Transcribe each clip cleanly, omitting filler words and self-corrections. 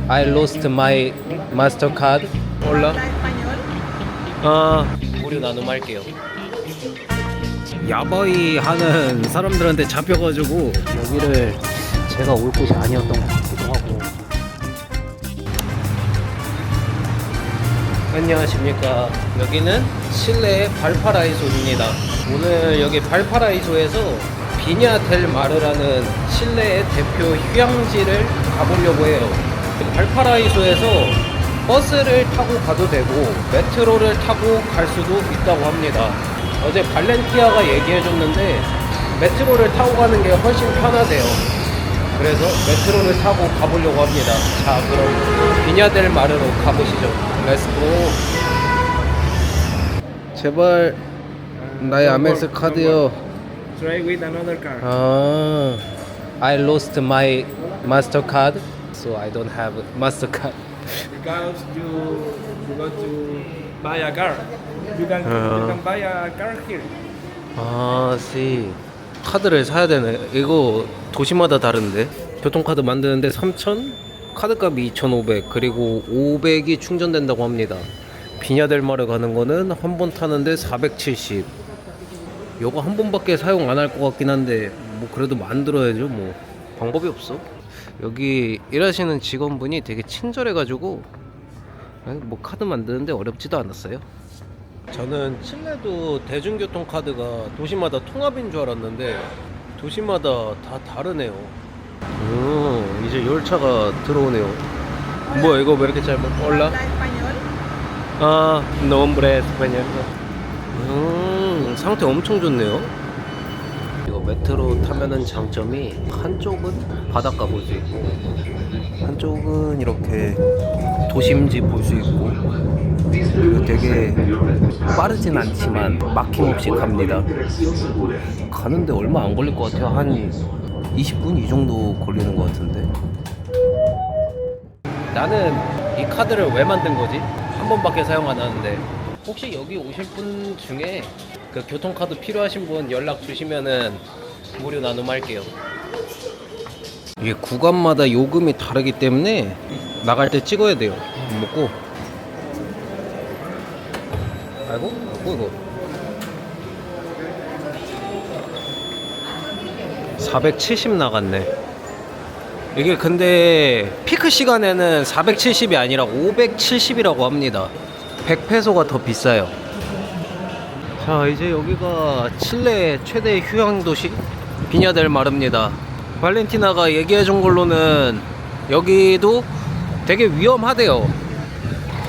I lost my Mastercard. 몰라? 무료 나눔할게요. 야바이 하는 사람들한테 잡혀가지고 여기를 제가 올 곳이 아니었던 것 같기도 하고. 안녕하십니까. 여기는 칠레의 발파라이소입니다. 오늘 여기 발파라이소에서 비냐 델 마르라는 칠레의 대표 휴양지를 가보려고 해요. 발파라이소에서 버스를 타고 가도 되고 메트로를 타고 갈 수도 있다고 합니다. 어제 발렌티아가 얘기해줬는데 메트로를 타고 가는 게 훨씬 편하대요. 그래서 메트로를 타고 가보려고 합니다. 자, 그럼 비냐 델 마르로 가보시죠. 렛츠고. 제발 나의 아메스 카드요. Try with another card. I lost my Mastercard, so I don't have Mastercard. Because you got to buy a car. You can buy a car here. see. 카드를 사야 되네. 이거 도시마다 다른데. 교통카드 만드는데 3,000, 카드값이 2,500, 그리고 500이 충전된다고 합니다. 비냐델마르 가는 거는 한 번 타는데 470. 요거 한 번밖에 사용 안 할 것 같긴 한데 뭐 그래도 만들어야죠. 뭐 방법이 없어. 여기 일하시는 직원분이 되게 친절해가지고 뭐 카드 만드는데 어렵지도 않았어요. 저는 칠레도 대중교통 카드가 도시마다 통합인 줄 알았는데 도시마다 다 다르네요. 이제 열차가 들어오네요. 뭐야 이거 왜 이렇게 짧아? 올라? nombre español. 상태 엄청 좋네요. 이거 메트로 타면은 장점이 한쪽은 바닷가 볼 수 있고 한쪽은 이렇게 도심지 볼 수 있고, 그리고 되게 빠르진 않지만 막힘없이 갑니다. 가는데 얼마 안 걸릴 것 같아요. 한 20분 이 정도 걸리는 것 같은데. 나는 이 카드를 왜 만든 거지? 한 번밖에 사용 안 하는데. 혹시 여기 오실 분 중에 그 교통카드 필요하신 분 연락 주시면은 무료 나눔할게요. 이게 구간마다 요금이 다르기 때문에 나갈 때 찍어야 돼요. 먹고. 아이고, 이거 470 나갔네. 이게 근데 피크 시간에는 470이 아니라 570이라고 합니다. 100페소가 더 비싸요. 자, 이제 여기가 칠레 최대 휴양 도시 비냐 델 마르입니다. 발렌티나가 얘기해준 걸로는 여기도 되게 위험하대요.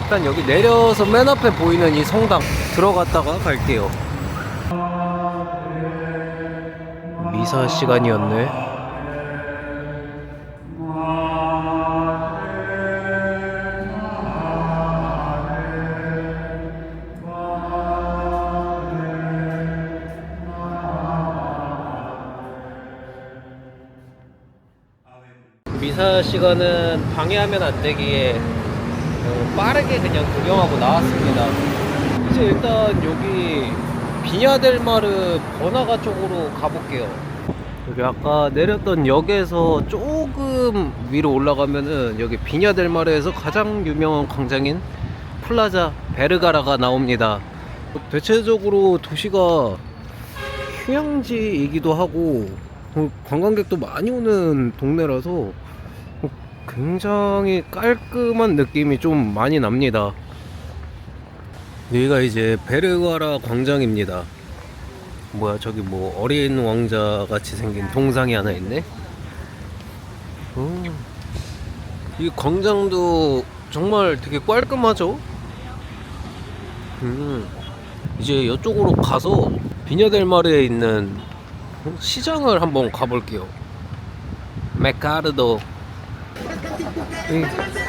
일단 여기 내려서 맨 앞에 보이는 이 성당 들어갔다가 갈게요. 미사 시간이었네. 미사 시간은 방해하면 안 되기에 빠르게 그냥 구경하고 나왔습니다. 이제 일단 여기 비냐 델 마르 버나가 쪽으로 가볼게요. 여기 아까 내렸던 역에서 조금 위로 올라가면은 여기 비냐 델 마르에서 가장 유명한 광장인 플라자 베르가라가 나옵니다. 대체적으로 도시가 휴양지이기도 하고 관광객도 많이 오는 동네라서 굉장히 깔끔한 느낌이 좀 많이 납니다. 여기가 이제 베르가라 광장입니다. 뭐야, 저기 뭐 어린 왕자 같이 생긴 동상이 하나 있네. 이 광장도 정말 되게 깔끔하죠. 이제 이쪽으로 가서 비냐 델 마르에 있는 시장을 한번 가볼게요. 메카르도.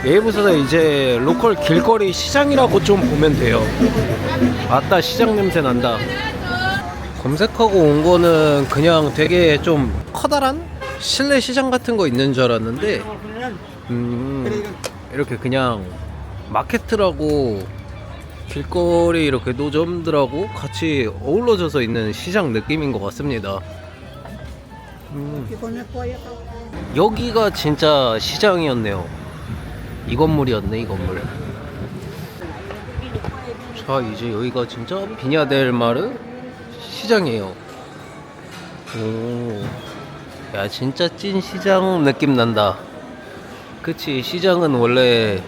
네이버에서 이제 로컬 길거리 시장이라고 좀 보면 돼요. 아따, 시장 냄새 난다. 검색하고 온 거는 그냥 되게 좀 커다란 실내 시장 같은 거 있는 줄 알았는데 이렇게 그냥 마케트라고 길거리 이렇게 노점들하고 같이 어우러져서 있는 시장 느낌인 것 같습니다. 여기가 진짜 시장이었네요. 이 건물이었네, 이 건물. 자, 이제 여기가 진짜 비냐델마르 시장이에요. 오, 야, 진짜 찐 시장 느낌 난다. 그치, 시장은 원래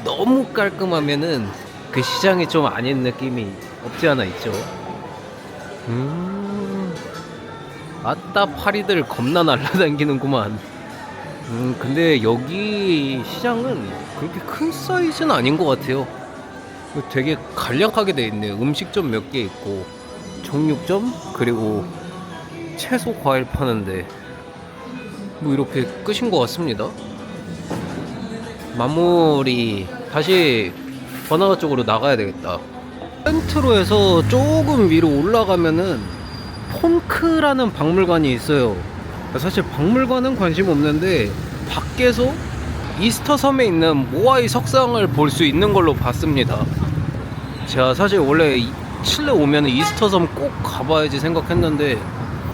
너무 깔끔하면은 그 시장이 좀 아닌 느낌이 없지 않아 있죠. 아따, 파리들 겁나 날라다니는구만. 근데 여기 시장은 그렇게 큰 사이즈는 아닌 것 같아요. 되게 간략하게 돼 있네요. 음식점 몇 개 있고, 정육점, 그리고 채소 과일 파는데, 뭐 이렇게 끝인 것 같습니다. 마무리. 다시 번화가 쪽으로 나가야 되겠다. 센트로에서 조금 위로 올라가면은 폰크라는 박물관이 있어요. 사실 박물관은 관심 없는데 밖에서 이스터 섬에 있는 모아이 석상을 볼 수 있는 걸로 봤습니다. 제가 사실 원래 칠레 오면 이스터 섬 꼭 가봐야지 생각했는데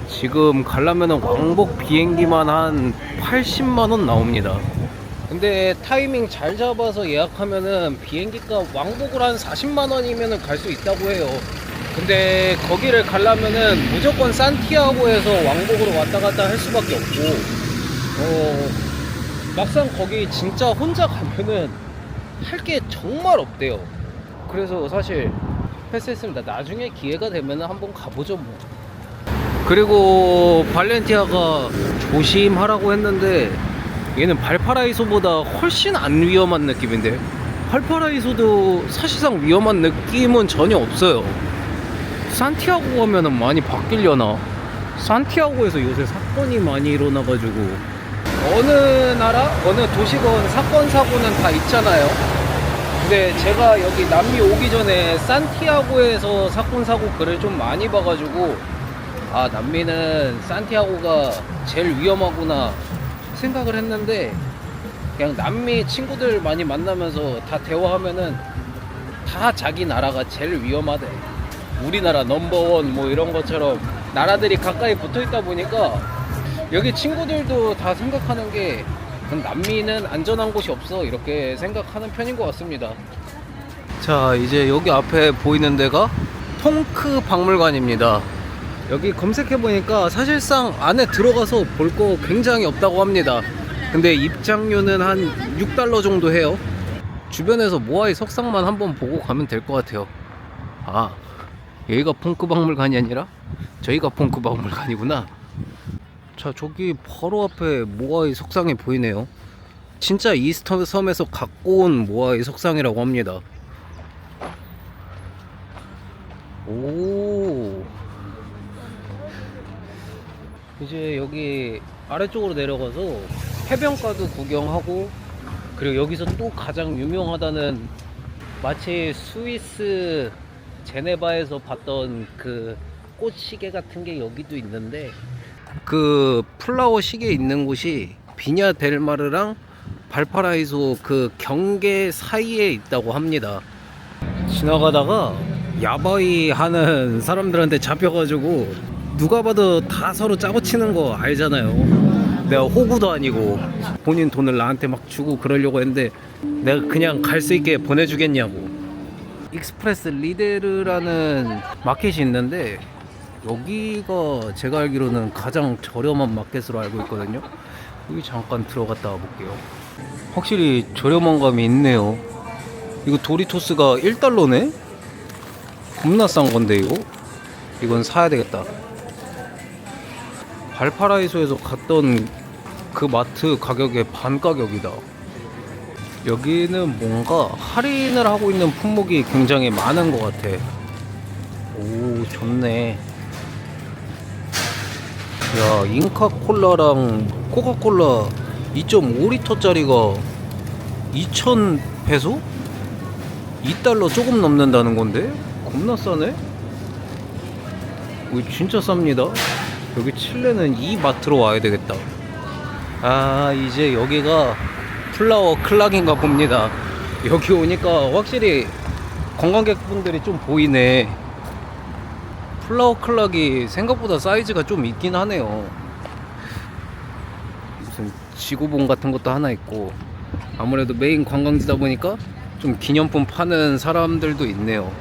지금 가려면 왕복 비행기만 한 80만원 나옵니다. 근데 타이밍 잘 잡아서 예약하면은 비행기값 왕복으로 한 40만원이면은 갈 수 있다고 해요. 근데 거기를 가려면은 무조건 산티아고에서 왕복으로 왔다 갔다 할 수밖에 없고, 막상 거기 진짜 혼자 가면은 할 게 정말 없대요. 그래서 사실 패스했습니다. 나중에 기회가 되면은 한번 가보죠 뭐. 그리고 발렌티아가 조심하라고 했는데 얘는 발파라이소보다 훨씬 안 위험한 느낌인데, 발파라이소도 사실상 위험한 느낌은 전혀 없어요. 산티아고 가면은 많이 바뀌려나? 산티아고에서 요새 사건이 많이 일어나가지고 어느 나라, 어느 도시건 사건 사고는 다 있잖아요. 근데 제가 여기 남미 오기 전에 산티아고에서 사건 사고 글을 좀 많이 봐가지고, 아, 남미는 산티아고가 제일 위험하구나 생각을 했는데, 그냥 남미 친구들 많이 만나면서 다 대화하면은 다 자기 나라가 제일 위험하대. 우리나라 넘버원 뭐 이런 것처럼 나라들이 가까이 붙어 있다 보니까 여기 친구들도 다 생각하는 게 남미는 안전한 곳이 없어, 이렇게 생각하는 편인 것 같습니다. 자, 이제 여기 앞에 보이는 데가 폰크 박물관입니다. 여기 검색해보니까 사실상 안에 들어가서 볼 거 굉장히 없다고 합니다. 근데 입장료는 한 6달러 정도 해요. 주변에서 모아이 석상만 한번 보고 가면 될 것 같아요. 아, 여기가 폰크 박물관이 아니라 저희가 폰크 박물관이구나. 자, 저기 바로 앞에 모아이 석상이 보이네요. 진짜 이스터 섬에서 갖고 온 모아이 석상이라고 합니다. 오, 이제 여기 아래쪽으로 내려가서 해변가도 구경하고, 그리고 여기서 또 가장 유명하다는, 마치 스위스 제네바에서 봤던 그 꽃시계 같은 게 여기도 있는데, 그 플라워 시계 있는 곳이 비냐 델마르랑 발파라이소 그 경계 사이에 있다고 합니다. 지나가다가 야바이 하는 사람들한테 잡혀가지고 누가 봐도 다 서로 짜고 치는 거 알잖아요. 내가 호구도 아니고 본인 돈을 나한테 막 주고 그러려고 했는데 내가 그냥 갈 수 있게 보내주겠냐고. 익스프레스 리데르라는 마켓이 있는데 여기가 제가 알기로는 가장 저렴한 마켓으로 알고 있거든요. 여기 잠깐 들어갔다 와볼게요. 확실히 저렴한 감이 있네요. 이거 도리토스가 1달러네? 겁나 싼 건데 이건 사야 되겠다. 발파라이소에서 갔던 그 마트 가격의 반 가격이다. 여기는 뭔가 할인을 하고 있는 품목이 굉장히 많은 것 같아. 오, 좋네. 야, 잉카콜라랑 코카콜라 2.5리터짜리가 2,000페소? 2달러 조금 넘는다는 건데? 겁나 싸네? 이거 진짜 쌉니다. 여기 칠레는 이 마트로 와야 되겠다. 아, 이제 여기가 플라워 클락인가 봅니다. 여기 오니까 확실히 관광객분들이 좀 보이네. 플라워 클락이 생각보다 사이즈가 좀 있긴 하네요. 무슨 지구본 같은 것도 하나 있고, 아무래도 메인 관광지다 보니까 좀 기념품 파는 사람들도 있네요.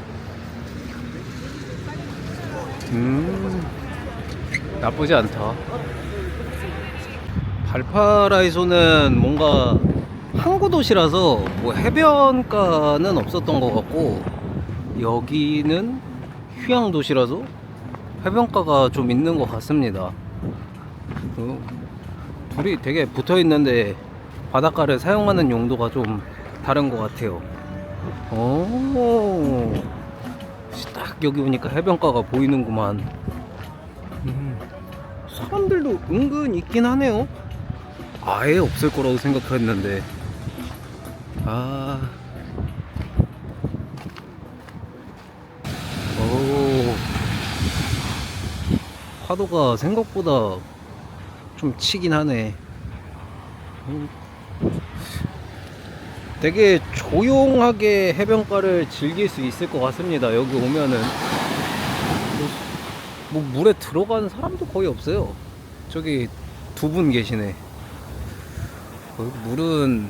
나쁘지 않다. 발파라이소는 뭔가 항구 도시라서 뭐 해변가는 없었던 것 같고, 여기는 휴양 도시라서 해변가가 좀 있는 것 같습니다. 둘이 되게 붙어 있는데 바닷가를 사용하는 용도가 좀 다른 것 같아요. 오, 딱 여기 오니까 해변가가 보이는구만. 사람들도 은근 있긴 하네요. 아예 없을 거라고 생각했는데. 오, 파도가 생각보다 좀 치긴 하네. 되게 조용하게 해변가를 즐길 수 있을 것 같습니다. 여기 오면은 뭐 물에 들어가는 사람도 거의 없어요. 저기 두 분 계시네. 물은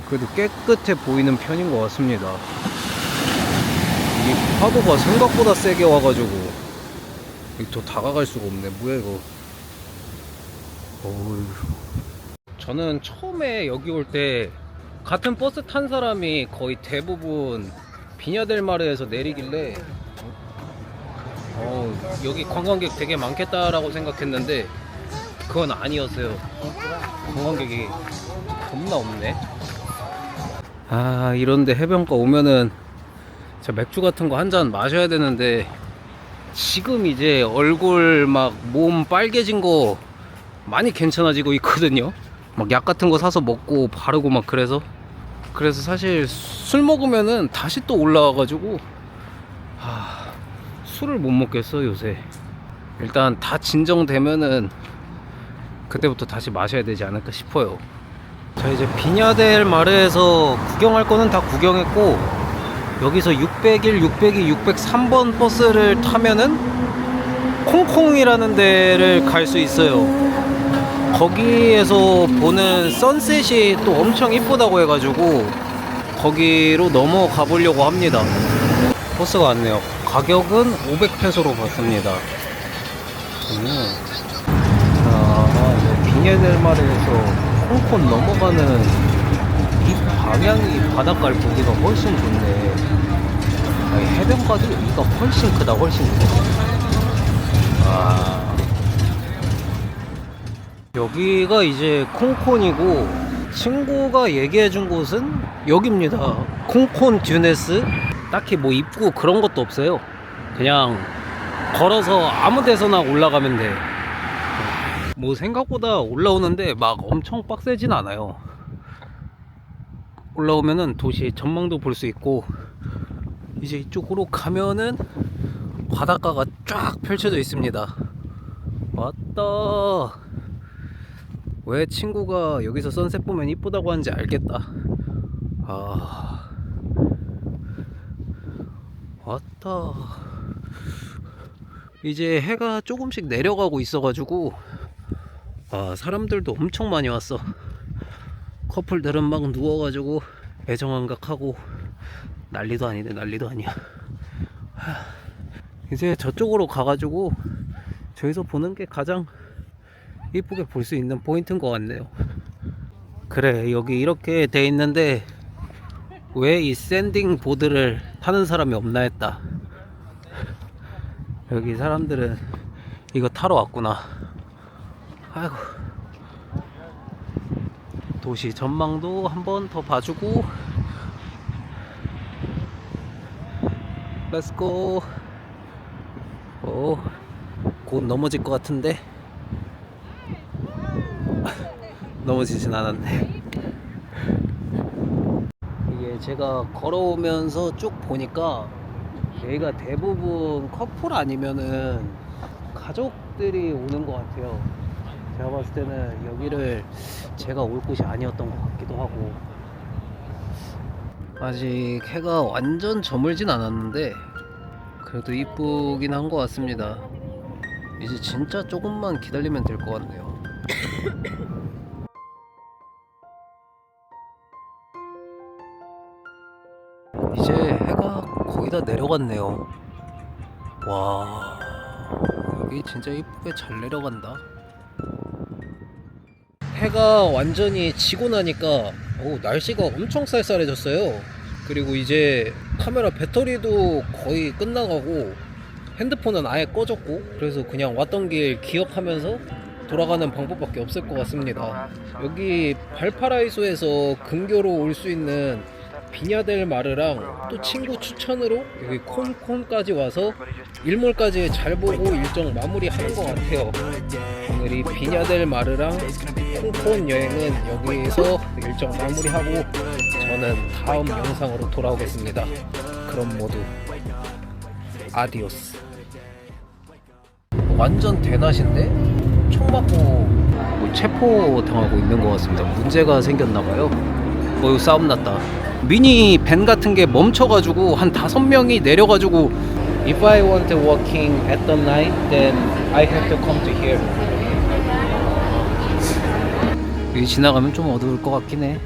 그래도 깨끗해 보이는 편인 것 같습니다. 이 파도가 생각보다 세게 와가지고 더 다가갈 수가 없네. 뭐야 이거. 어휴. 저는 처음에 여기 올 때 같은 버스 탄 사람이 거의 대부분 비냐델마르에서 내리길래 여기 관광객 되게 많겠다라고 생각했는데 그건 아니었어요. 관광객이 겁나 없네. 이런데 해변가 오면은 저 맥주 같은 거 한 잔 마셔야 되는데 지금 이제 얼굴 막 몸 빨개진 거 많이 괜찮아지고 있거든요. 막 약 같은 거 사서 먹고 바르고 막 그래서 사실 술 먹으면은 다시 또 올라와가지고 술을 못 먹겠어 요새. 일단 다 진정되면은 그때부터 다시 마셔야 되지 않을까 싶어요. 자, 이제 비냐델 마르에서 구경할 거는 다 구경했고, 여기서 601, 602, 603번 버스를 타면은 콩콩이라는 데를 갈 수 있어요. 거기에서 보는 선셋이 또 엄청 이쁘다고 해가지고 거기로 넘어가 보려고 합니다. 버스가 왔네요. 가격은 500페소로 받습니다. 비냐델마르에서 콩콩 넘어가는 이 방향이 바닷가를 보기가 훨씬 좋네. 해변가도 여기가 훨씬 크다. 훨씬 크다. 여기가 이제 콩콘이고, 친구가 얘기해준 곳은 여기입니다. 콩콘 듀네스. 딱히 뭐 입구 그런 것도 없어요. 그냥 걸어서 아무 데서나 올라가면 돼. 뭐 생각보다 올라오는데 막 엄청 빡세진 않아요. 올라오면은 도시 전망도 볼 수 있고, 이제 이쪽으로 가면은 바닷가가 쫙 펼쳐져 있습니다. 왔다. 왜 친구가 여기서 선셋 보면 이쁘다고 하는지 알겠다. 왔다. 이제 해가 조금씩 내려가고 있어가지고 사람들도 엄청 많이 왔어. 커플들은 막 누워가지고 애정한각하고 난리도 아니네. 난리도 아니야. 이제 저쪽으로 가가지고 저기서 보는 게 가장 이쁘게 볼 수 있는 포인트인 것 같네요. 그래, 여기 이렇게 돼 있는데 왜 이 샌딩 보드를 타는 사람이 없나 했다. 여기 사람들은 이거 타러 왔구나. 아이고. 도시 전망도 한번 더 봐주고 렛츠고. 곧 넘어질 것 같은데 넘어지진 않았네. 이게 제가 걸어오면서 쭉 보니까 여기가 대부분 커플 아니면은 가족들이 오는 것 같아요. 제가 봤을 때는 여기를 제가 올 곳이 아니었던 것 같기도 하고. 아직 해가 완전 저물진 않았는데 그래도 이쁘긴 한 것 같습니다. 이제 진짜 조금만 기다리면 될 것 같네요. 이제 해가 거의 다 내려갔네요. 와, 여기 진짜 이쁘게 잘 내려간다. 해가 완전히 지고 나니까 날씨가 엄청 쌀쌀해졌어요. 그리고 이제 카메라 배터리도 거의 끝나가고 핸드폰은 아예 꺼졌고, 그래서 그냥 왔던 길 기억하면서 돌아가는 방법밖에 없을 것 같습니다. 여기 발파라이소에서 근교로 올 수 있는 비냐델 마르랑 또 친구 추천으로 여기 콘콘까지 와서 일몰까지 잘 보고 일정 마무리하는 것 같아요. 오늘 이 비냐델 마르랑 콘콘 여행은 여기서 일정 마무리하고 저는 다음 영상으로 돌아오겠습니다. 그럼 모두 아디오스. 완전 대낮인데 총 맞고 체포 당하고 있는 것 같습니다. 문제가 생겼나봐요. 싸움 났다. 미니 밴 같은 게 멈춰가지고 한 5명이 내려가지고 If I want walking at the night, then I have to come to here. 여기 지나가면 좀 어두울 것 같긴 해.